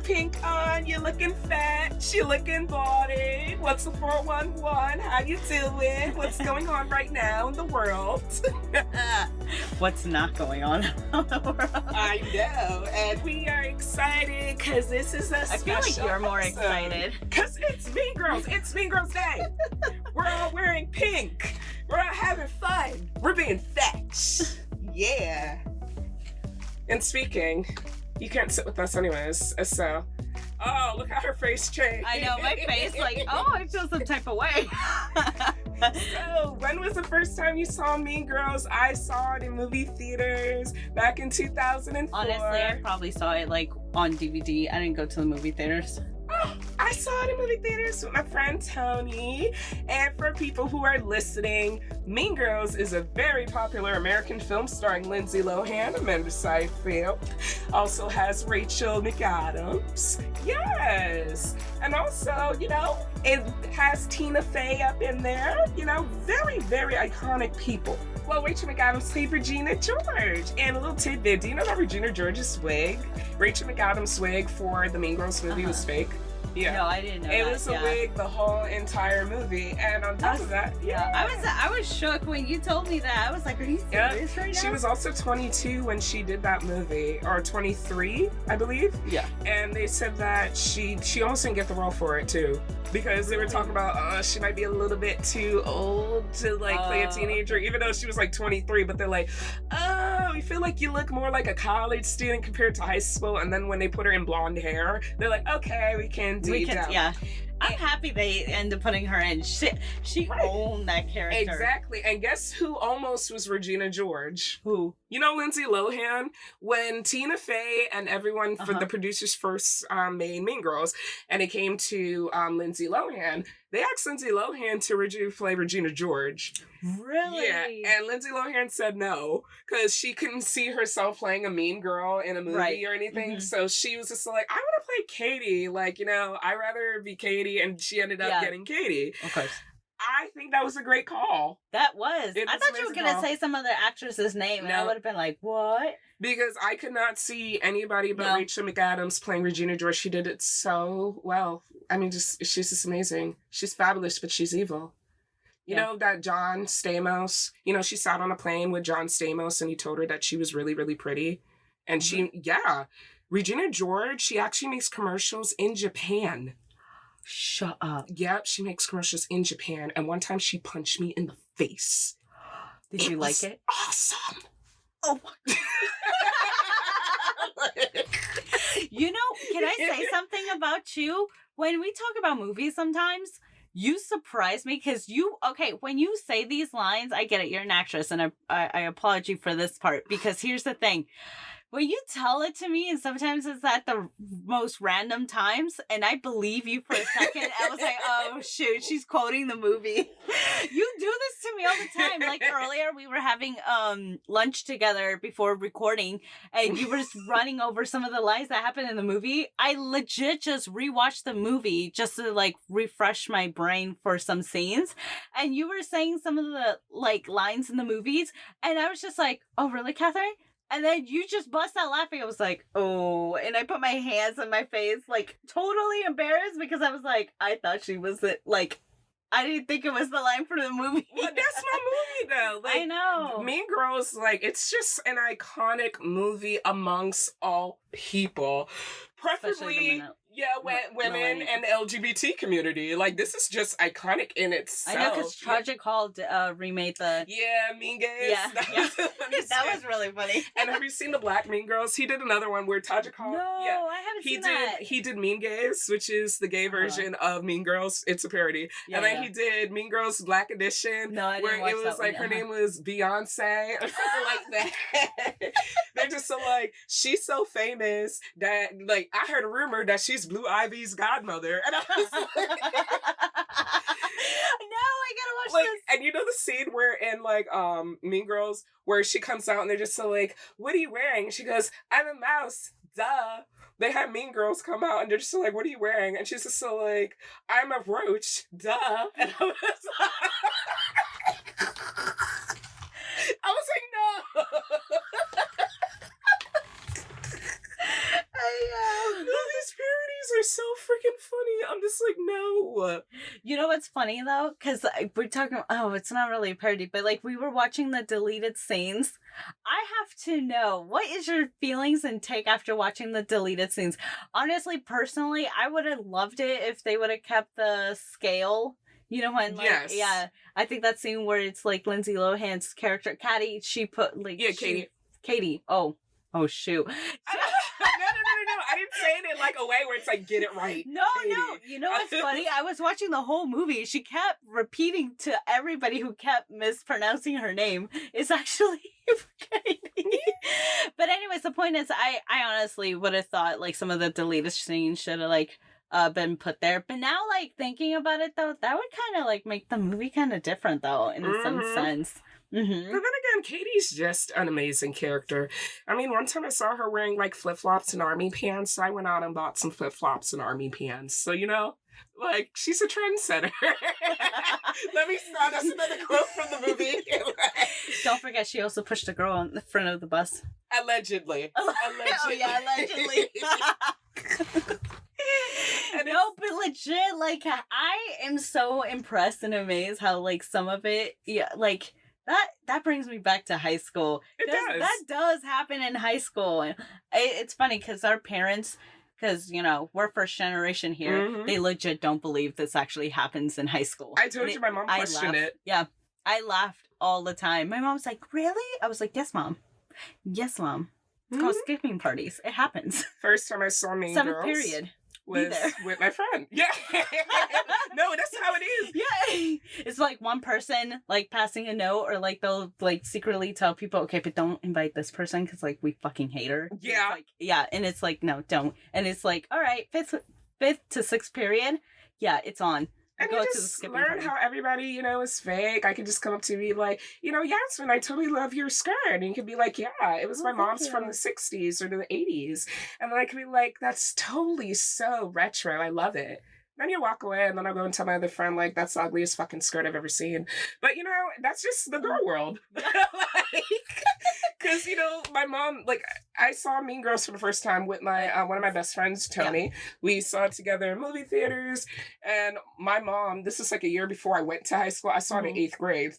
your pink on, you're looking fat, you're looking body. What's the 411? How you doing? What's going on right now in the world? What's not going on in the world? I know, and we are excited because this is a special I feel like you're more episode. excited. Because it's Mean Girls. It's Mean Girls Day. We're all wearing pink. We're all having fun. We're being fetch. Yeah. And speaking, you can't sit with us anyways, so... Oh, look how her face changed. I know, my face, like, oh, I feel some type of way. So, when was the first time you saw Mean Girls? I saw it in movie theaters back in 2004. Honestly, I probably saw it, like, on DVD. I didn't go to the movie theaters. Oh, I saw it in movie theaters with my friend Tony. And for people who are listening, Mean Girls is a very popular American film starring Lindsay Lohan, Amanda Seyfried. Also has Rachel McAdams. Yes. And also, you know, it has Tina Fey up in there. You know, very, very iconic people. Well, Rachel McAdams played Regina George. And a little tidbit, do you know that Regina George's wig, Rachel McAdams' wig for the Mean Girls movie was fake? Yeah. No, I didn't know it that. was a wig the whole entire movie. And on top of that, I was shook when you told me that. I was like, are you serious right now? She was also 22 when she did that movie, or 23, I believe. Yeah. And they said that she almost didn't get the role for it too, because they were talking about she might be a little bit too old to like play a teenager, even though she was like 23. But they're like, oh, we feel like you look more like a college student compared to high school. And then when they put her in blonde hair, they're like, okay, we can do that. Yeah. I'm happy they ended up putting her in. She owned that character. Exactly. And guess who almost was Regina George? Who? You know Lindsay Lohan? When Tina Fey and everyone, for the producers first made Mean Girls, and it came to Lindsay Lohan, they asked Lindsay Lohan to play Regina George. Really? Yeah, and Lindsay Lohan said no, because she couldn't see herself playing a mean girl in a movie or anything. So she was just like, I want to play Katie. Like, you know, I'd rather be Katie, and she ended up getting Katie. Of course. I think that was a great call. That was. I thought you were going to say some other actress's name, and I would have been like, what? Because I could not see anybody but Rachel McAdams playing Regina George. She did it so well. I mean, she's just amazing. She's fabulous, but she's evil. You know that John Stamos, you know, she sat on a plane with John Stamos and he told her that she was really, really pretty. And Regina George, she actually makes commercials in Japan. Shut up. Yep, she makes commercials in Japan. And one time she punched me in the face. Did you like it? Awesome. Oh my You know, can I say something about you? When we talk about movies sometimes, you surprise me because when you say these lines, I get it, you're an actress, and I applaud you for this part, because here's the thing. When you tell it to me, and sometimes it's at the most random times, and I believe you for a second, I was like, oh shoot, she's quoting the movie. You do this to me all the time. Like earlier, we were having lunch together before recording, and you were just running over some of the lines that happened in the movie. I legit just rewatched the movie just to like refresh my brain for some scenes, and you were saying some of the like lines in the movies, and I was just like, oh really, Catherine? And then you just bust out laughing. I was like, oh. And I put my hands on my face, like, totally embarrassed, because I was like, I thought she was like, I didn't think it was the line for the movie. Well, that's my movie, though. Like, I know. Mean Girls, like, it's just an iconic movie amongst all people. Preferably, women and the LGBT community. Like, this is just iconic in itself. I know, because Tragic Hall remade the... Yeah, Mean Gays. Yeah. That was really funny. And have you seen the Black Mean Girls? He did another one where Tragic Hall... No, I haven't seen that. He did Mean Gays, which is the gay version of Mean Girls. It's a parody. And then he did Mean Girls Black Edition. No, I didn't watch where it was that like one. her name was Beyonce or something like that. They're just so like, she's so famous that, like, I heard a rumor that she's Blue Ivy's godmother. And I was like... No, I gotta watch this. And you know the scene where in like Mean Girls where she comes out and they're just so like, what are you wearing? And she goes, I'm a mouse. Duh. They had Mean Girls come out and they're just so like, what are you wearing? And she's just so like, I'm a roach. Duh. And I was like, no. These are so freaking funny. I'm just like, no. You know what's funny though? Because we're talking, oh, it's not really a parody, but like we were watching the deleted scenes. I have to know, what is your feelings and take after watching the deleted scenes? Honestly, personally, I would have loved it if they would have kept the scale. You know when, like, Yes. yeah, I think that scene where it's like Lindsay Lohan's character, Katie, she put like, Yeah, Katie. Katie, oh shoot. No. I didn't say it in like a way where it's like, get it right. No. You know what's funny? I was watching the whole movie. She kept repeating to everybody who kept mispronouncing her name. It's actually Katie. But anyways, the point is, I honestly would have thought like some of the deleted scenes should have like been put there. But now, like thinking about it though, that would kind of like make the movie kind of different though, in some sense. Mm-hmm. But then again, Katie's just an amazing character. I mean, one time I saw her wearing like flip-flops and army pants, so I went out and bought some flip-flops and army pants. So, you know, like, she's a trendsetter. Let me start. That's another quote from the movie. Don't forget, she also pushed a girl in the front of the bus. Allegedly. Oh, yeah, allegedly. No, but legit, like, I am so impressed and amazed how, like, some of it, yeah, like, that brings me back to high school. It does. That does happen in high school. And it's funny because our parents, because, you know, we're first generation here, they legit don't believe this actually happens in high school. I told you my mom questioned it. Yeah, I laughed all the time. My mom's like, really? I was like, yes, Mom. Yes, Mom. It's called skipping parties. It happens. First time I saw Mean Seventh Girls period. was with my friend. Yeah. No, that's how it is. Yeah. It's like one person like passing a note, or like they'll like secretly tell people, okay, but don't invite this person because like we fucking hate her. Yeah. Like, yeah. And it's like, no, don't. And it's like, all right, fifth to sixth period. Yeah, it's on. And Go you to the just skipping learn party. how everybody, you know, is fake. I could just come up to you and be like, you know, Yasmin, I totally love your skirt. And you could be like, yeah, it was my mom's from the 60s or the 80s. And then I could be like, that's totally so retro. I love it. Then you walk away, and then I'll go and tell my other friend, like, that's the ugliest fucking skirt I've ever seen. But, you know, that's just the girl world. Because, you know, my mom, like, I saw Mean Girls for the first time with my one of my best friends, Tony. Yeah. We saw it together in movie theaters. And my mom, this is like a year before I went to high school. I saw it in 8th grade.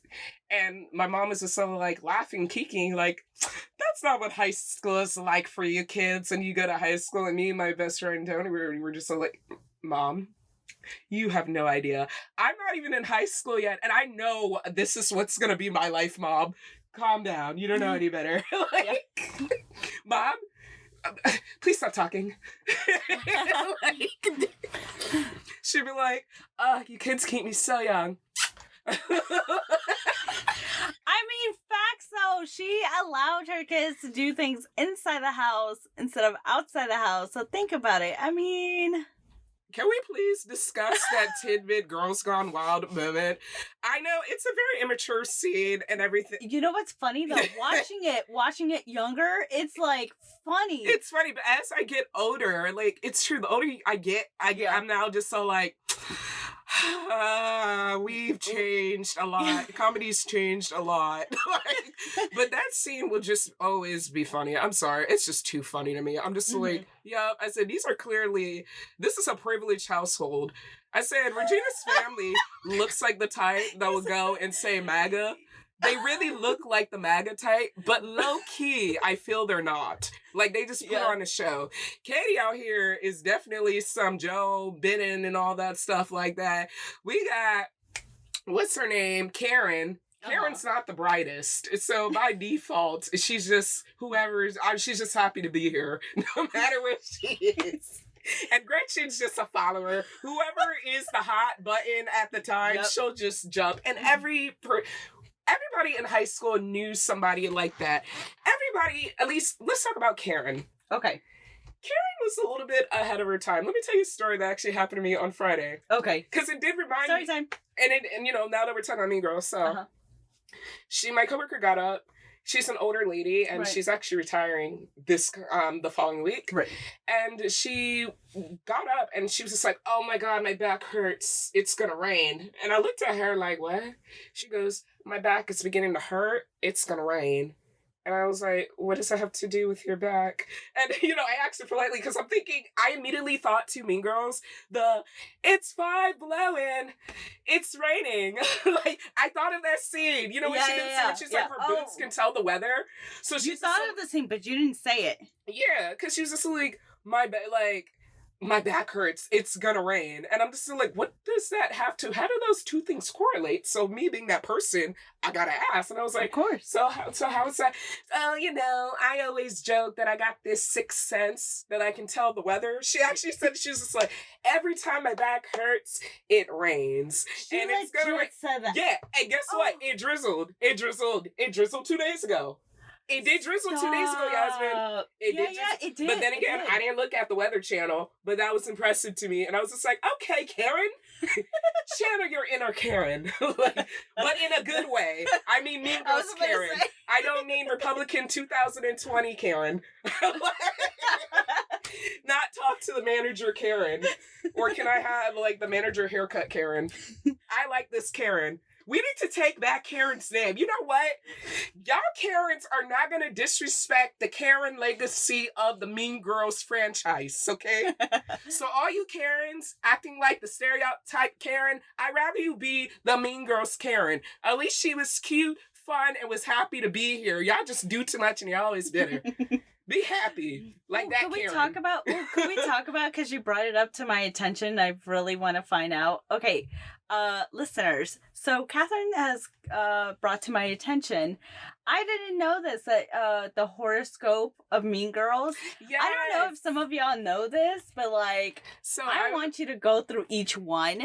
And my mom was just so, like, laughing, kicking, like, that's not what high school is like for you kids. And you go to high school, and me and my best friend, Tony, we were just so, like, Mom, you have no idea. I'm not even in high school yet, and I know this is what's gonna be my life, Mom. Calm down. You don't know any better. Like, Mom, please stop talking. Like, she'd be like, you kids keep me so young. I mean, facts though. She allowed her kids to do things inside the house instead of outside the house. So think about it. I mean, can we please discuss that tidbit Girls Gone Wild moment? I know it's a very immature scene and everything. You know what's funny though? Watching it younger, it's like funny. It's funny, but as I get older, like, it's true. The older I get, I'm now just so like, we've changed a lot. Comedy's changed a lot. Like, but that scene will just always be funny. I'm sorry. It's just too funny to me. I'm just like, yeah, I said, this is a privileged household. I said, Regina's family looks like the type that would go and say MAGA. They really look like the MAGA type, but low-key, I feel they're not. Like, they just put on a show. Katie out here is definitely some Joe Biden and all that stuff like that. We got, what's her name? Karen. Karen's not the brightest. So by default, she's just she's just happy to be here, no matter where she is. And Gretchen's just a follower. Whoever is the hot button at the time, she'll just jump. And everybody in high school knew somebody like that. Everybody, at least, let's talk about Karen. Okay. Karen was a little bit ahead of her time. Let me tell you a story that actually happened to me on Friday. Okay. Because it did remind me. Story time. And you know, now that we're talking about Mean Girls, so my coworker got up. She's an older lady, and she's actually retiring the following week. Right. And she got up, and she was just like, oh my God, my back hurts. It's gonna rain. And I looked at her like, what? She goes, my back is beginning to hurt. It's gonna rain. And I was like, what does that have to do with your back? And, I asked her politely because I'm thinking, I immediately thought to Mean Girls, it's 5 below and it's raining. Like, I thought of that scene, when she didn't say, when she's like, her boots can tell the weather. So she thought of the scene, but you didn't say it. Yeah, because she was just like, my back hurts, it's gonna rain. And I'm just like, what does that have to, how do those two things correlate? So me being that person, I gotta ask. And I was like, of course. So how is that? Oh, I always joke that I got this sixth sense that I can tell the weather. She actually said, she was just like, every time my back hurts, it rains. She and it's gonna rain. Said that. Yeah, and guess what? It drizzled 2 days ago. It did drizzle 2 days ago, Yasmin. It did. But then again, I didn't look at the Weather Channel, but that was impressive to me. And I was just like, okay, Karen. Channel your inner Karen. But in a good way. I mean Mean Girls Karen. I don't mean Republican 2020 Karen. Not talk to the manager Karen. Or can I have, the manager haircut Karen? I like this Karen. We need to take back Karen's name. You know what? Y'all Karens are not going to disrespect the Karen legacy of the Mean Girls franchise, okay? So all you Karens acting like the stereotype Karen, I'd rather you be the Mean Girls Karen. At least she was cute, fun, and was happy to be here. Y'all just do too much and y'all always bitter. Be happy. Like that Karen. Could we talk about, because you brought it up to my attention, I really want to find out. Okay, listeners, so Catherine has brought to my attention, I didn't know this, that the horoscope of Mean Girls. Yes. I don't know if some of y'all know this, but so I want you to go through each one,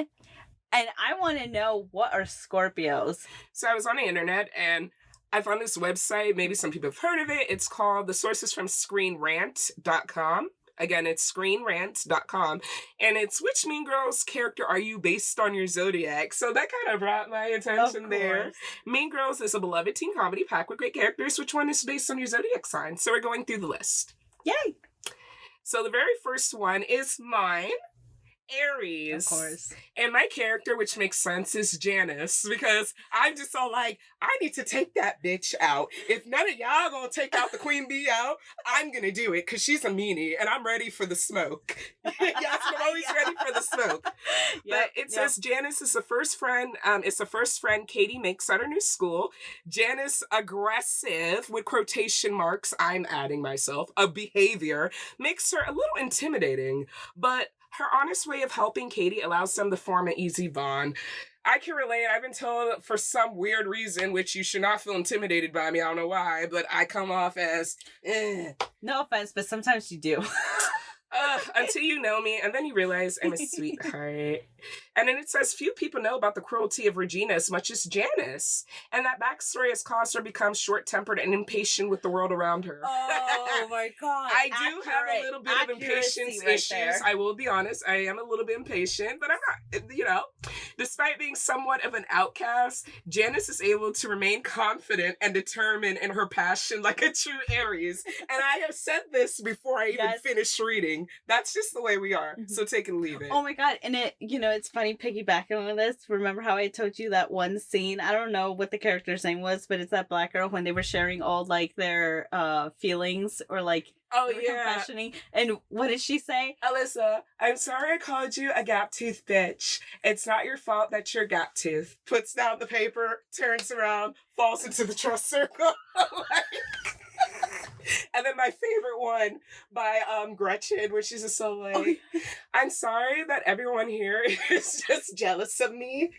and I want to know, what are Scorpios? So I was on the internet, and I found this website. Maybe some people have heard of it. It's called, the source is from ScreenRant.com. Again, it's ScreenRant.com. And it's, which Mean Girls character are you based on your zodiac? So that kind of brought my attention there. Mean Girls is a beloved teen comedy packed with great characters. Which one is based on your zodiac sign? So we're going through the list. Yay! So the very first one is mine. Aries. Of course. And my character, which makes sense, is Janice, because I'm just all like, I need to take that bitch out. If none of y'all gonna take out the queen bee out, I'm gonna do it, because she's a meanie, and I'm ready for the smoke. Yes, I'm always ready for the smoke. But it says Janice is the first friend, it's the first friend Katie makes at her new school. Janice, aggressive, with quotation marks, I'm adding myself, a behavior, makes her a little intimidating, but her honest way of helping Katie allows them to form an easy bond. I can relate. I've been told for some weird reason, which you should not feel intimidated by me, I don't know why, but I come off as, No offense, but sometimes you do. Until you know me, and then you realize I'm a sweetheart. And then it says, few people know about the cruelty of Regina as much as Janice. And that backstory has caused her to become short-tempered and impatient with the world around her. Oh my God. I do have a little bit of impatience issues. There. I will be honest. I am a little bit impatient, but I'm not, Despite being somewhat of an outcast, Janice is able to remain confident and determined in her passion like a true Aries. And I have said this before I even finished reading. That's just the way we are. Mm-hmm. So take it or leave it. Oh my God. And it's funny piggybacking on this. Remember how I told you that one scene? I don't know what the character's name was, but it's that black girl when they were sharing all their feelings or confessioning. And what did she say? Alyssa, I'm sorry I called you a gap tooth bitch. It's not your fault that you're gap tooth. Puts down the paper, turns around, falls into the trust circle. And then my favorite one by Gretchen, where she's just so like, I'm sorry that everyone here is just jealous of me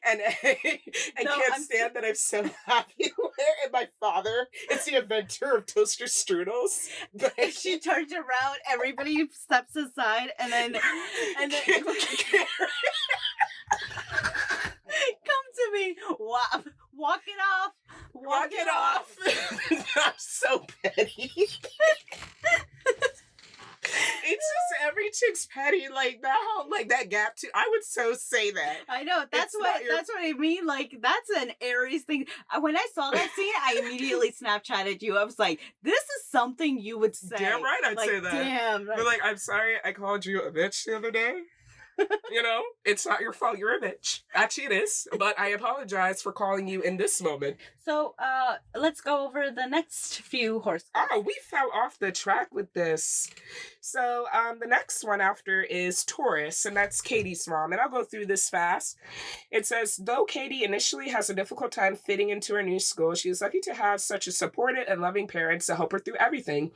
and can't stand that I'm so happy and my father is the inventor of toaster strudels. But she turns around, everybody steps aside, and then come to me. Walk it off. Walk it off. I'm so petty. It's just every chick's petty like that. That gap too. I would so say that. I know. That's what I mean. That's an Aries thing. When I saw that scene, I immediately Snapchatted you. I was like, "This is something you would say." Damn right, I'd say that. Damn. But I'm sorry, I called you a bitch the other day. You know, it's not your fault. You're a bitch. Actually, it is. But I apologize for calling you in this moment. So, let's go over the next few horoscopes. Oh, we fell off the track with this. So, the next one after is Taurus, and that's Katie's mom. And I'll go through this fast. It says, though Katie initially has a difficult time fitting into her new school, she is lucky to have such a supportive and loving parents to help her through everything.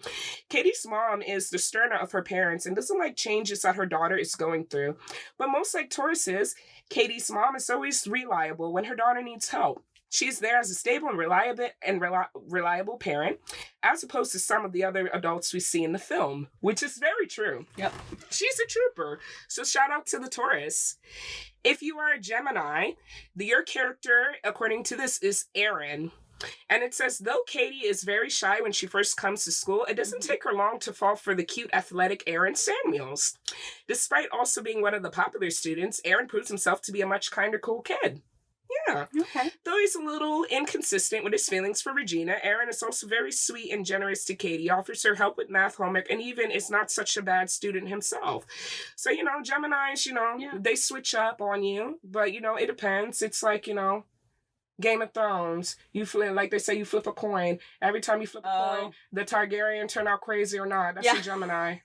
Katie's mom is the sterner of her parents and doesn't like changes that her daughter is going through. But most like Taurus's, Katie's mom is always reliable when her daughter needs help. She's there as a stable and reliable parent, as opposed to some of the other adults we see in the film, which is very true. Yep. She's a trooper. So shout out to the Taurus. If you are a Gemini, your character, according to this, is Aaron. And it says, though Katie is very shy when she first comes to school, it doesn't take her long to fall for the cute, athletic Aaron Samuels. Despite also being one of the popular students, Aaron proves himself to be a much kinder, cool kid. Yeah. Okay. Though he's a little inconsistent with his feelings for Regina, Aaron is also very sweet and generous to Katie, offers her help with math homework, and even is not such a bad student himself. So, Geminis, they switch up on you, but, it depends. It's like, Game of Thrones, you flip, like they say, you flip a coin. Every time you flip a coin, the Targaryen turn out crazy or not. That's a Gemini.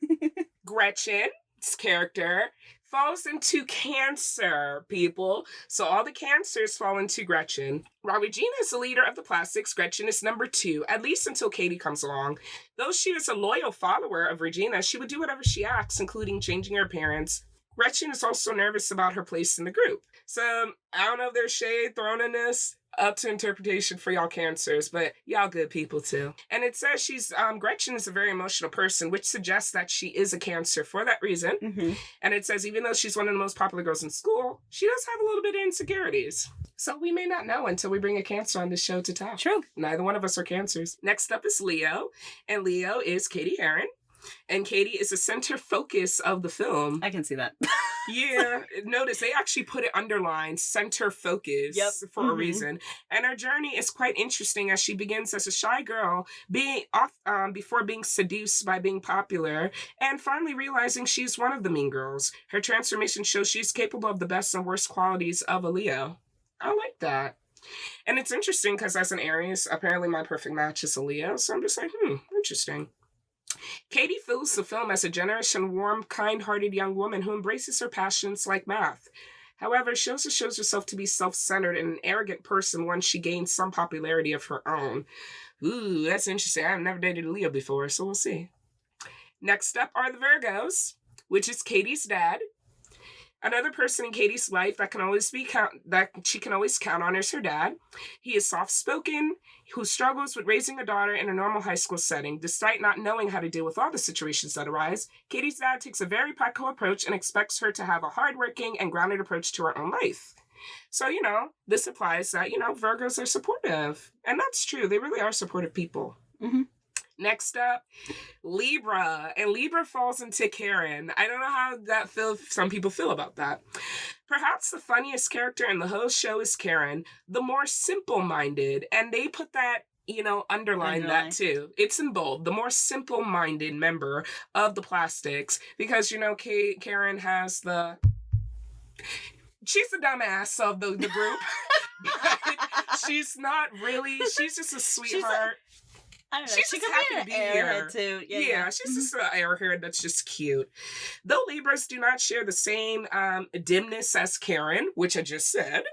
Gretchen's character falls into Cancer, people. So all the Cancers fall into Gretchen. While Regina is the leader of the plastics, Gretchen is number 2, at least until Katie comes along. Though she is a loyal follower of Regina, she would do whatever she asks, including changing her appearance. Gretchen is also nervous about her place in the group. So, I don't know if there's shade thrown in this. Up to interpretation for y'all Cancers, but y'all good people too. And it says Gretchen is a very emotional person, which suggests that she is a Cancer for that reason. Mm-hmm. And it says even though she's one of the most popular girls in school, she does have a little bit of insecurities. So we may not know until we bring a Cancer on this show to talk. True. Neither one of us are Cancers. Next up is Leo, and Leo is Katie Heron. And Katie is the center focus of the film. I can see that. Yeah, notice they actually put it underlined, center focus, for a reason. And her journey is quite interesting as she begins as a shy girl, before being seduced by being popular, and finally realizing she's one of the mean girls. Her transformation shows she's capable of the best and worst qualities of a Leo. I like that. And it's interesting because as an Aries, apparently my perfect match is a Leo, so I'm just like, interesting. Katie fills the film as a generous and warm, kind-hearted young woman who embraces her passions like math. However, she also shows herself to be self-centered and an arrogant person once she gains some popularity of her own. Ooh, that's interesting. I've never dated a Leo before, so we'll see. Next up are the Virgos, which is Katie's dad. Another person in Katie's life that she can always count on is her dad. He is soft-spoken, who struggles with raising a daughter in a normal high school setting. Despite not knowing how to deal with all the situations that arise, Katie's dad takes a very practical approach and expects her to have a hardworking and grounded approach to her own life. So, this implies that, Virgos are supportive. And that's true. They really are supportive people. Mm-hmm. Next up, Libra. And Libra falls into Karen. I don't know how some people feel about that. Perhaps the funniest character in the whole show is Karen, the more simple-minded. And they put that, underline that too. It's in bold. The more simple-minded member of the plastics. Because, Karen has she's the dumbass of the group. But she's not really, she's just a sweetheart. I don't know. She's just happy to be here. Too. Yeah, she's just an airhead that's just cute. Though Libras do not share the same dimness as Karen, which I just said,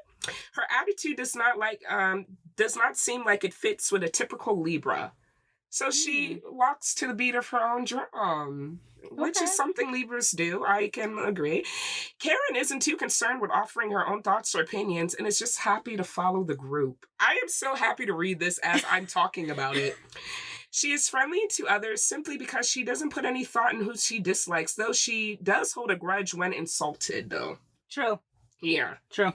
her attitude does not seem like it fits with a typical Libra. So she walks to the beat of her own drum, which is something Libras do. I can agree. Karen isn't too concerned with offering her own thoughts or opinions and is just happy to follow the group. I am so happy to read this as I'm talking about it. She is friendly to others simply because she doesn't put any thought in who she dislikes, though she does hold a grudge when insulted, though. True. Yeah. True.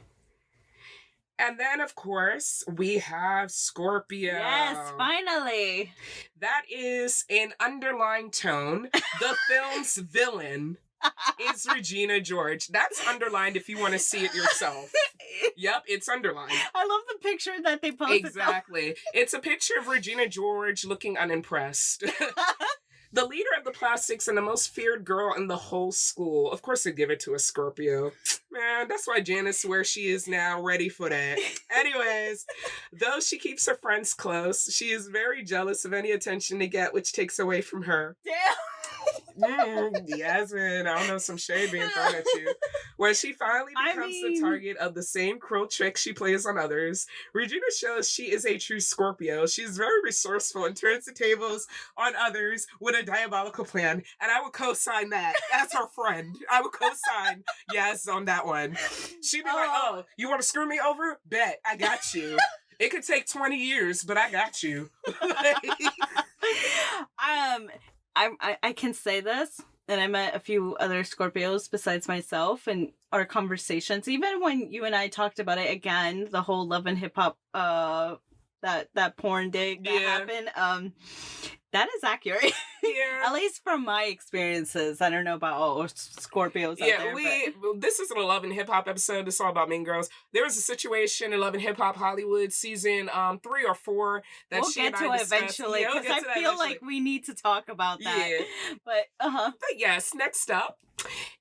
And then, of course, we have Scorpio. Yes, finally. That is an underlying tone. The film's villain is Regina George. That's underlined if you want to see it yourself. Yep, it's underlined. I love the picture that they posted. Exactly. It's a picture of Regina George looking unimpressed. The leader of the plastics and the most feared girl in the whole school. Of course, they give it to a Scorpio. Man, that's why Janice where she is now, ready for that. Anyways, though she keeps her friends close, she is very jealous of any attention they get, which takes away from her. Yasmin, I don't know, some shade being thrown at you. When she finally becomes the target of the same cruel trick she plays on others, Regina shows she is a true Scorpio. She is very resourceful and turns the tables on others with a diabolical plan. And I would co-sign that as her friend. I would co-sign yes on that one. She'd be like, oh, you want to screw me over? Bet, I got you. It could take 20 years, but I got you. I can say this, and I met a few other Scorpios besides myself, and our conversations, even when you and I talked about it again, the whole Love and Hip Hop, that porn dig that happened, that is accurate. Yeah. At least from my experiences. I don't know about all Scorpios out there. This isn't a Love and Hip Hop episode. It's all about Mean Girls. There was a situation in Love and Hip Hop Hollywood season 3 or 4 that we'll get to eventually, because I feel like we need to talk about that. Yeah. But yes, next up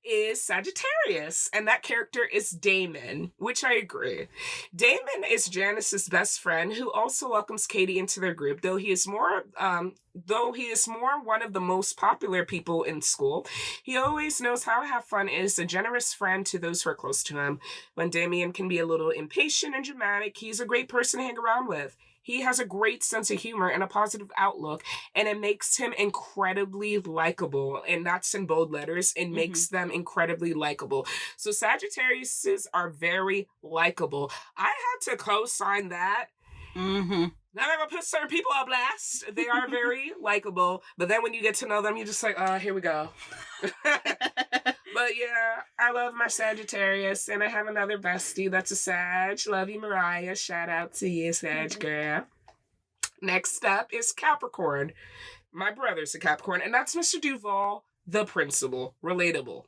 is Sagittarius, and that character is Damon, which I agree. Damon is Janice's best friend, who also welcomes Katie into their group, though he is more one of the most popular people in school. He always knows how to have fun and is a generous friend to those who are close to him. When Damien can be a little impatient and dramatic, he's a great person to hang around with. He has a great sense of humor and a positive outlook, and it makes him incredibly likable. And that's in bold letters. It makes them incredibly likable. So Sagittariuses are very likable. I had to co-sign that. Mm-hmm. Not gonna put certain people on blast. They are very likable, but then when you get to know them, you're just like, here we go. But yeah, I love my Sagittarius, and I have another bestie that's a Sag. Love you, Mariah. Shout out to you, Sag girl. Next up is Capricorn. My brother's a Capricorn, and that's Mr. Duval, the principal. Relatable.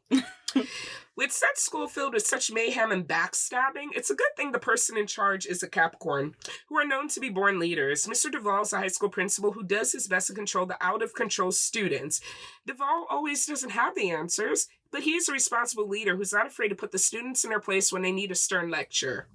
With such school filled with such mayhem and backstabbing, it's a good thing the person in charge is a Capricorn, who are known to be born leaders. Mr. Duval is a high school principal who does his best to control the out-of-control students. Duval always doesn't have the answers, but he's a responsible leader who's not afraid to put the students in their place when they need a stern lecture.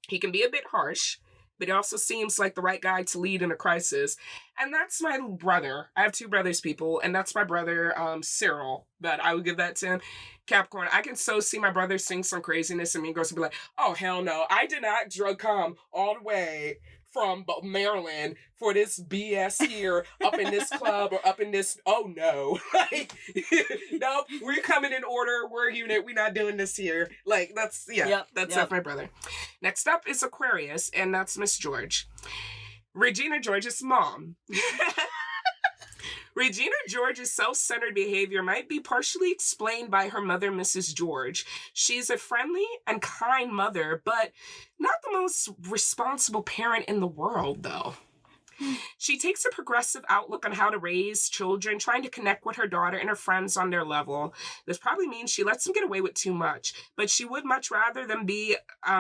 He can be a bit harsh, but he also seems like the right guy to lead in a crisis. And that's my brother. I have 2 brothers, people, and that's my brother, Cyril. But I would give that to him. Capricorn, I can so see my brother sing some craziness and Mean Girls would be like, oh, hell no. I did not drug come all the way from Maryland for this BS here up in this club or up in this, oh no. Like, nope, we're coming in order, we're a unit, we're not doing this here. Like, that's my brother. Next up is Aquarius, and that's Miss George. Regina George's mom. Regina George's self-centered behavior might be partially explained by her mother, Mrs. George. She's a friendly and kind mother, but not the most responsible parent in the world, though. She takes a progressive outlook on how to raise children, trying to connect with her daughter and her friends on their level. This probably means she lets them get away with too much, but she would much rather them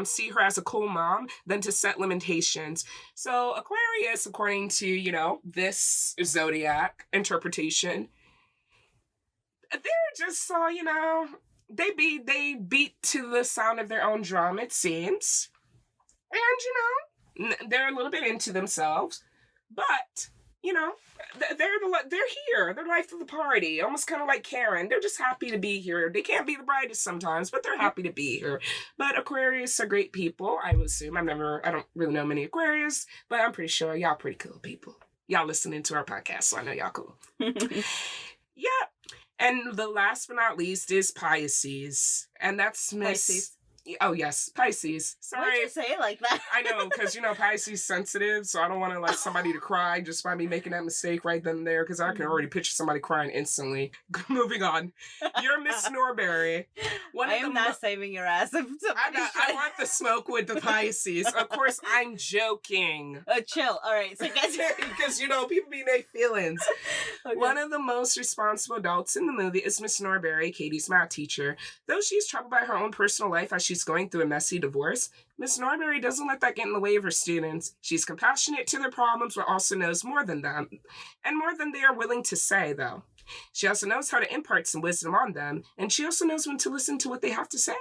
see her as a cool mom than to set limitations. So Aquarius, according to, this zodiac interpretation, they're just so, they beat to the sound of their own drum, it seems. And, they're a little bit into themselves. But, they're here. They're life of the party. Almost kind of like Karen. They're just happy to be here. They can't be the brightest sometimes, but they're happy to be here. But Aquarius are great people, I would assume. I don't really know many Aquarius, but I'm pretty sure y'all pretty cool people. Y'all listening to our podcast, so I know y'all cool. Yeah. And the last but not least is Pisces. And that's Miss... Pisces. Oh, yes, Pisces. Sorry. Why'd you say it like that? I know, because, Pisces sensitive, so I don't want to, somebody to cry just by me making that mistake right then and there, because I can already picture somebody crying instantly. Moving on. You're Miss Norberry. I am not saving your ass. I want the smoke with the Pisces. Of course, I'm joking. Chill. All right. So because, people be in their feelings. Okay. One of the most responsible adults in the movie is Miss Norberry, Katie's math teacher. Though she's troubled by her own personal life as she she's going through a messy divorce, Miss Norbury doesn't let that get in the way of her students. She's compassionate to their problems, but also knows more than them, and more than they are willing to say, though. She also knows how to impart some wisdom on them, and she also knows when to listen to what they have to say.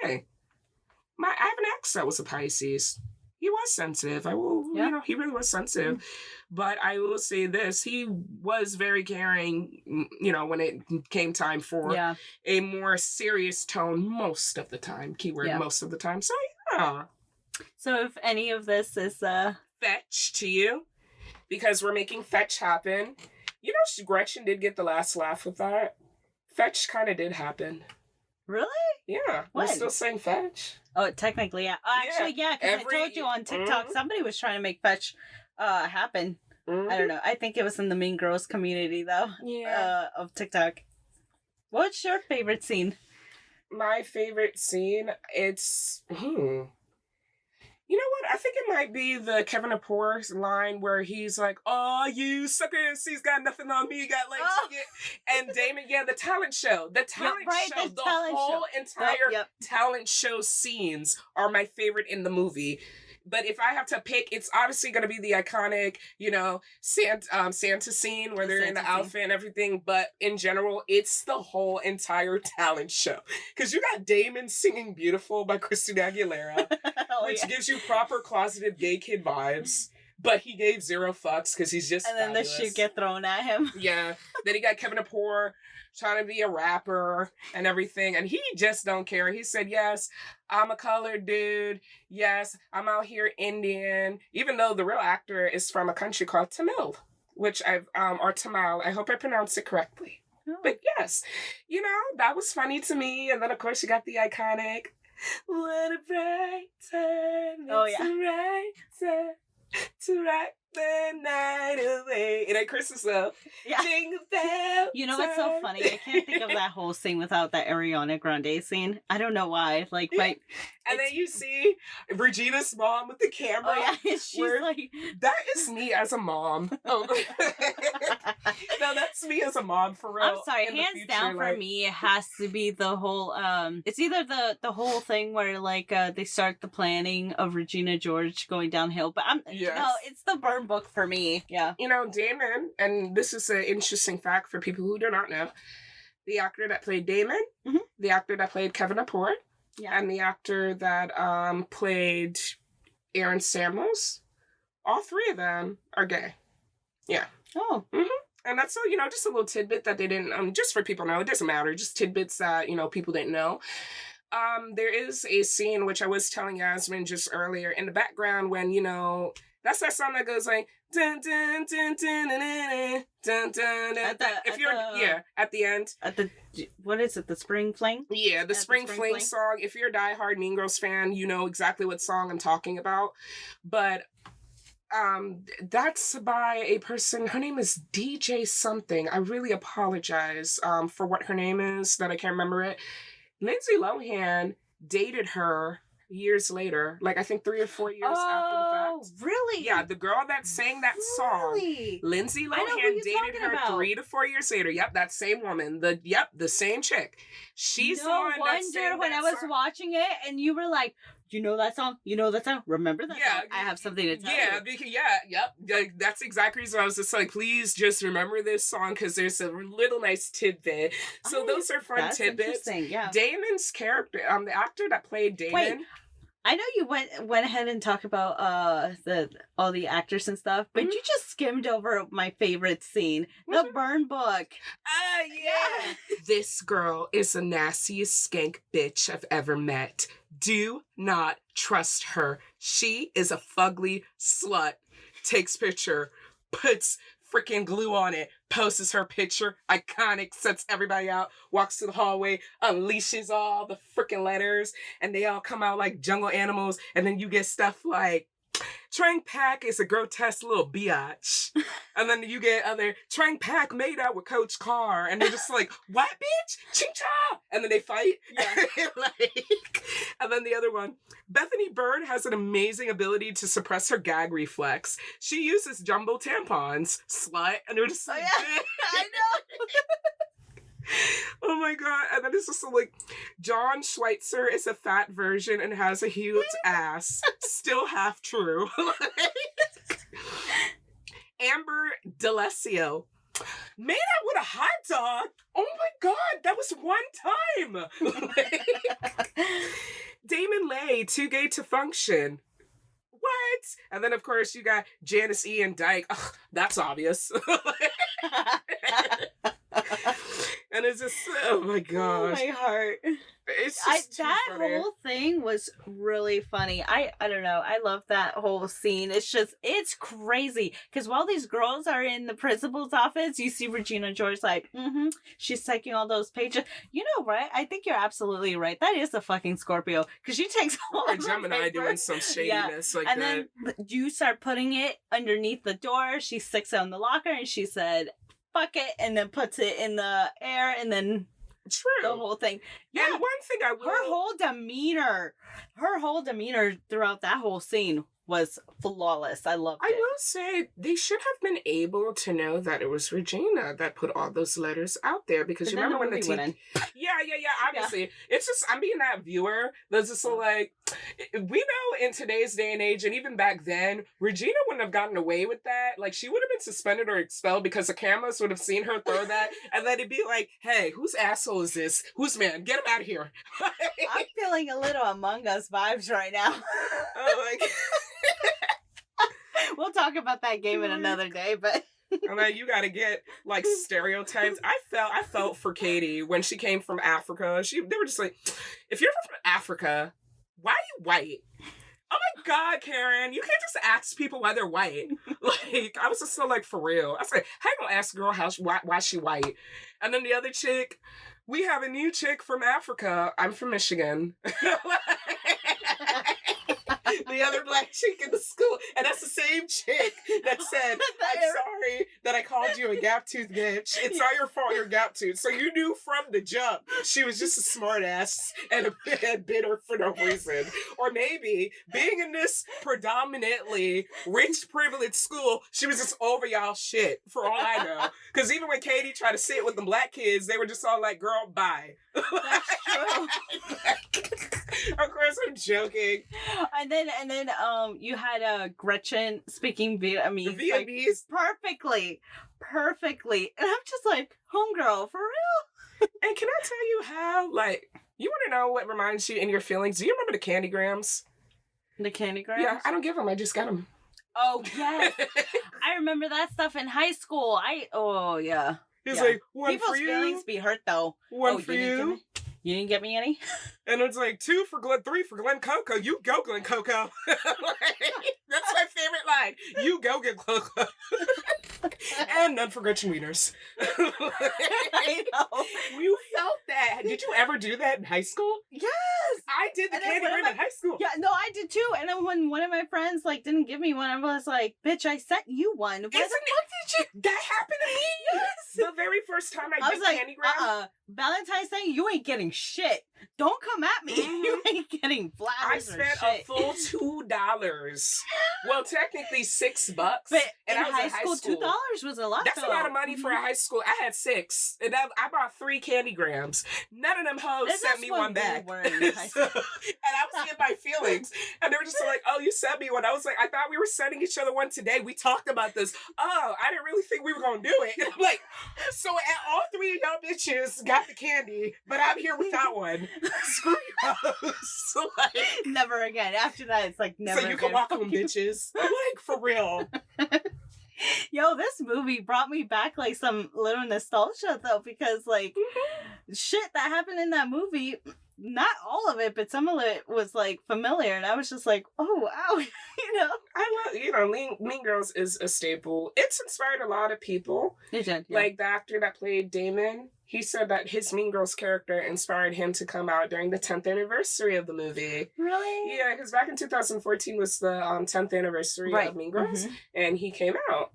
I have an ex that was a Pisces. He was sensitive. He really was sensitive. Mm-hmm. But I will say this, he was very caring, when it came time for a more serious tone most of the time. Keyword most of the time. So, yeah. So if any of this is fetch to you, because we're making fetch happen. Gretchen did get the last laugh with that. Fetch kind of did happen. Really? Yeah. When? We're still saying fetch. Oh, technically, yeah. Actually, yeah, because I told you on TikTok, somebody was trying to make fetch happen. Mm-hmm. I don't know. I think it was in the Mean Girls community, though, of TikTok. What's your favorite scene? My favorite scene, it's... You know what? I think it might be the Kevin Appor's line where he's like, "Oh, you suckers, he's got nothing on me, got legs." Oh. And Damon, the talent show. The talent show. The whole entire talent show scenes are my favorite in the movie. But if I have to pick, it's obviously going to be the iconic, Santa scene where they're in the outfit and everything. But in general, it's the whole entire talent show. Because you got Damon singing Beautiful by Christina Aguilera, which gives you proper closeted gay kid vibes. But he gave zero fucks because he's just fabulous. The shit get thrown at him. Yeah. Then he got Kevin Appor trying to be a rapper and everything. And he just don't care. He said, yes, I'm a colored dude. Yes, I'm out here Indian. Even though the real actor is from a country called Tamil, which or Tamil. I hope I pronounced it correctly. Oh. But yes, that was funny to me. And then, of course, you got the iconic, what a bright time. It's a right time to rock the night away. And at Christmas, though. Yeah. Jingle bell. You know what's so funny? I can't think of that whole scene without that Ariana Grande scene. I don't know why. And then you see Regina's mom with the camera. Oh, yeah. She's like... That is me as a mom. Oh. No, that's me as a mom, for real. I'm sorry. Hands down, for me, it has to be the whole... It's either the whole thing where, they start the planning of Regina George going downhill, but it's the burn book for me. Yeah. Damon, and this is an interesting fact for people who do not know, the actor that played Damon, the actor that played Kevin Apport, and the actor that played Aaron Samuels, all three of them are gay. Yeah. Oh. Mm-hmm. And that's just a little tidbit that they didn't, just for people to know, it doesn't matter, just tidbits that, people didn't know. There is a scene, which I was telling Yasmin just earlier, in the background when, that's that song that goes like, dun, dun, dun, dun, dun, dun, dun, dun, dun. At the end. What is it, the Spring Fling? Yeah, the Spring Fling song. If you're a diehard Mean Girls fan, you know exactly what song I'm talking about. But that's by a person, her name is DJ something. I really apologize for what her name is, that I can't remember it. Lindsay Lohan dated her years later, I think 3 or 4 years after the fact. Oh, really? Yeah, the girl that sang that song, Lindsay Lohan dated her 3 to 4 years later. Yep, that same woman. The same chick. She's the one that sang when I was watching it and you were like, you know that song? You know that song? Remember that song? I have something to tell you. Because, that's exactly the reason I was just like, please just remember this song because there's a little nice tidbit. So those are fun tidbits. Yeah. Damon's character, the actor that played Damon. Wait. I know you went ahead and talked about all the actors and stuff, but you just skimmed over my favorite scene, the burn book. Yeah. This girl is the nastiest skank bitch I've ever met. Do not trust her. She is a fugly slut. Takes picture, puts freaking glue on it, posts her picture, iconic, sets everybody out, walks to the hallway, unleashes all the freaking letters, and they all come out like jungle animals, and then you get stuff like, Trang Pak is a grotesque little biatch. And then you get other, Trang Pak made out with Coach Carr, and they're just like, what, bitch? Ching-cha! And then they fight. Yeah. And then the other one, Bethany Bird has an amazing ability to suppress her gag reflex. She uses jumbo tampons, slut, and they're just like, I know. Oh my god. And then it's just like, John Schweitzer is a fat version and has a huge ass. Still half true. Amber D'Alessio. Made out with a hot dog? Oh my god, that was one time! Damon Lay, Too Gay to Function. What? And then, of course, you got Janice E. and Dyke. Ugh, that's obvious. And it's just, oh my gosh. Oh, my heart. It's just that funny. whole thing was really funny. I don't know. I love that whole scene. It's crazy. Because while these girls are in the principal's office, you see Regina George like, she's taking all those pages. You know, right? I think you're absolutely right. That is a fucking Scorpio. Because she takes all Or the Gemini paper. doing some shadiness like and that. then you start putting it underneath the door. She sticks it on the locker and she said, fuck it, and then puts it in the air and then True. the whole thing. Yeah, and one thing I will... Her whole demeanor throughout that whole scene was flawless. I loved it. I will say they should have been able to know that it was Regina that put all those letters out there, because But you then remember when the movie went in. Yeah, obviously. It's just, I'm being that viewer that's just so like, we know in today's day and age, and even back then, Regina wouldn't have gotten away with that. Like, she would have been suspended or expelled because the cameras would have seen her throw that, and then it'd be like, hey, whose asshole is this? Whose man? Get him out of here. I'm feeling a little Among Us vibes right now. Oh my God. We'll talk about that game in another day, but And then you gotta get like stereotypes. I felt for Katie when she came from Africa. They were just like, if you're from Africa, why are you white? Oh my God, Karen, you can't just ask people why they're white. Like, I was just so like, for real. I was like, how you gonna ask a girl why she white? And then the other chick, we have a new chick from Africa. I'm from Michigan. The other black chick in the school. And that's the same chick that said, I'm sorry that I called you a gap tooth bitch. It's not your fault you're gap tooth. So you knew from the jump she was just a smart ass and bitter for no reason. Or maybe being in this predominantly rich privileged school, she was just over y'all shit for all I know. Because even when Katie tried to sit with the black kids, they were just all like, girl, bye. that's true. Of course, I'm joking. And then you had Gretchen speaking Vietnamese. Vietnamese. Like, perfectly. And I'm just like, homegirl, for real? And can I tell you how, like, you want to know what reminds you in your feelings? Do you remember the candygrams? The candygrams? Yeah, I don't give them. I just got them. Oh, yes. I remember that stuff in high school. Yeah. He's Yeah. like, one People's for you. feelings be hurt, though. One for you. You didn't get me any? And it's like 2 for Glen, 3 for Glen Coco. You go, Glen Coco. That's my favorite line. You go, Glen Coco. And none for Gretchen Wieners. I know. You felt that. Did you ever do that in high school? Yes. I did the And then candygram in high school. Yeah, no, I did too. And then when one of my friends like didn't give me one, I was like, "Bitch, I sent you one." What the fuck did you? That happened to me. Yes. The very first time I I did was like, candygram. Valentine's Day, you ain't getting shit. Don't come at me. Mhm. You ain't getting flowers. I or spent shit. a full $2. Well, technically $6. But and in I was high in school, $2 was a lot. That's though. a lot of money for a high school. I had 6. And I bought 3 candygrams. None of them hoes This sent is me when one we back. were in high school. And I was in my feelings. And they were just like, oh, you sent me one. I was like, I thought we were sending each other one today. We talked about this. Oh, I didn't really think we were going to do it. And I'm like, so all 3 of y'all bitches got the candy, but I'm here without one. Screw you. So like, Never again. After that, it's like never so you again. can walk home, bitches. Like, for real. Yo, this movie brought me back like some little nostalgia though, because like shit that happened in that movie, not all of it, but some of it was like familiar, and I was just like, oh wow, you know. I love, Mean Girls is a staple. It's inspired a lot of people. It did, yeah. Like the actor that played Damon, he said that his Mean Girls character inspired him to come out during the 10th anniversary of the movie. Really? Yeah, because back in 2014 was the 10th anniversary of Mean Girls, and he came out.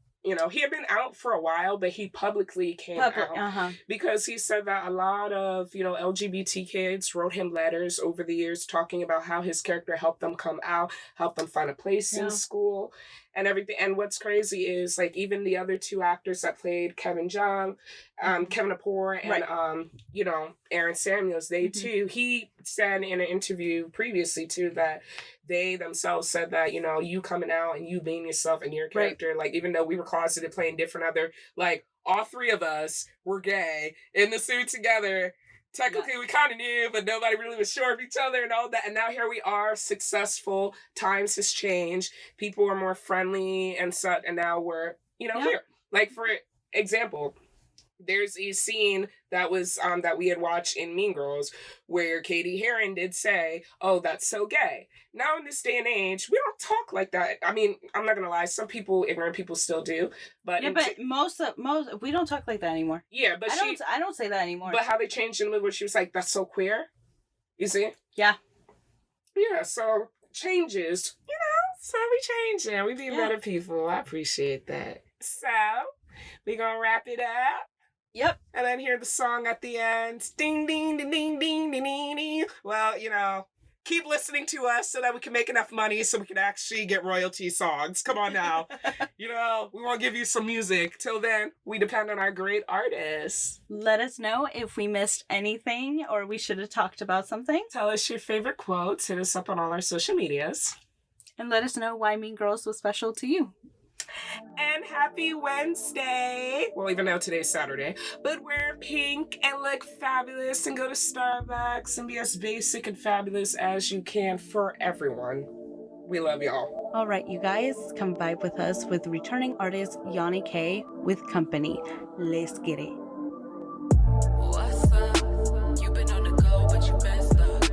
he had been out for a while, but he publicly came out because he said that a lot of, LGBT kids wrote him letters over the years talking about how his character helped them come out, helped them find a place in school and everything. And what's crazy is, like, even the other two actors that played Kevin Apor and, Aaron Samuels, they too, he said in an interview previously too that they themselves said that, you coming out and you being yourself and your character, like, even though we were closeted playing different other, like, all three of us were gay in the suit together. Technically, we kind of knew, but nobody really was sure of each other and all that. And now here we are, successful. Times has changed. People are more friendly and such. And now we're, here. Like, for example, there's a scene that was that we had watched in Mean Girls where Katie Heron did say, "Oh, that's so gay." Now in this day and age, we don't talk like that. I mean, I'm not gonna lie, some people, ignorant people, still do. But most we don't talk like that anymore. Yeah, but I don't say that anymore. But how they changed in the movie where she was like, "That's so queer," you see? Yeah. Yeah. So changes, So we change and we be better people. I appreciate that. So we gonna wrap it up. Yep. And then hear the song at the end. Ding, ding, ding, ding, ding, ding, ding, ding. Well, keep listening to us so that we can make enough money so we can actually get royalty songs. Come on now. We want to give you some music. Till then, we depend on our great artists. Let us know if we missed anything or we should have talked about something. Tell us your favorite quotes. Hit us up on all our social medias. And let us know why Mean Girls was special to you. And happy Wednesday. Well, even though today's Saturday. But wear pink and look fabulous and go to Starbucks and be as basic and fabulous as you can for everyone. We love y'all. All right, you guys, come vibe with us with returning artist Yani K with Company. Let's get it. What's up? You been on the go, but you been stuck.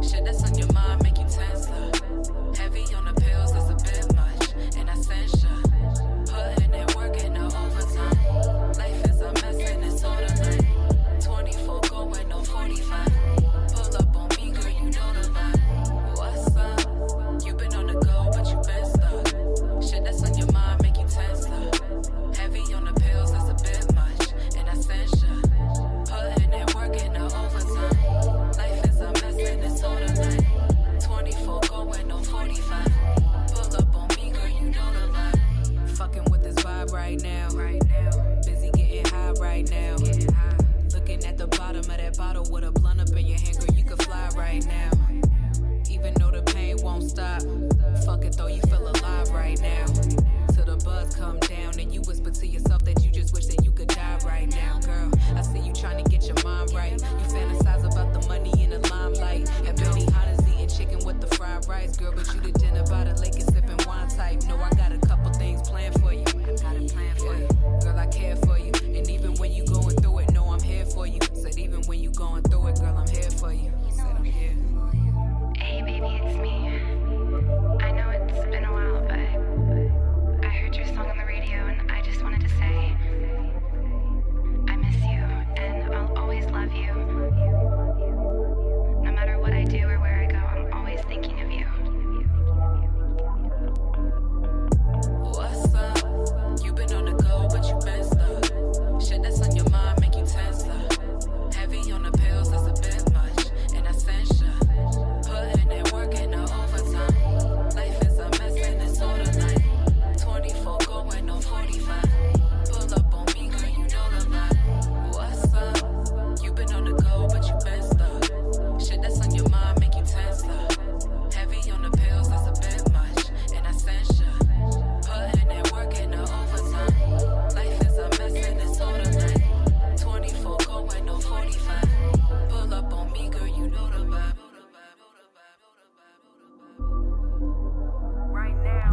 Shit that's on your mind make you tense up. Heavy on the pills, that's a bit much. And I sense ya. Putting in work in the overtime. Life is a mess and it's all the night. 24 going no 45. Pull up on me, girl, you know the vibe. What's up? You been on the go, but you been stuck. Shit that's on your mind make you tense up. Heavy on the pills, that's a bit much. And I sense ya. Putting in work in the overtime. Life is a mess and it's all the night. 24 going no 45. Pull up on me, girl, you know the vibe. Fucking with this vibe right now. Busy getting high right now. Looking at the bottom of that bottle with a blunt up in your hand, girl, you could fly right now. Even though the pain won't stop. Fuck it though, you feel alive right now. Till the buzz come down and you whisper to yourself that you just wish that you could die right now. Girl, I see you trying to get your mind right. You fantasize about the money in the limelight. And Benny Hanna's eating chicken with the fried rice. Girl, but you the dinner by the lake and sipping wine type. No, I got a couple things planned for you. Got a plan for you. Girl, I care for you. And even when you going through it, no, I'm here for you. Said even when you going through it, girl, I'm here for you. Said I'm here. Hey baby, it's me. I know it's been a while, but I heard your song on the radio and I just wanted to say I miss you and I'll always love you. No matter what I do or where I go, I'm always thinking of you. What's up? You been on the go, but you been stuck. Shit that's on your mind make you tense up. Heavy on the pills, that's a bit much. And I sense ya. Putting in work in the overtime. Life is a mess and it's all the night. 24 going no 45. Pull up on me, girl, you know the vibe. What's up? You been on the go, but you been stuck. Shit that's on your mind make you tense up. Heavy on the pills, that's a bit much. And I sense ya. Putting in work in the overtime. Life is a mess and it's all the night. 24 going no 45. Pull up on me, girl, you know the vibe. Right now.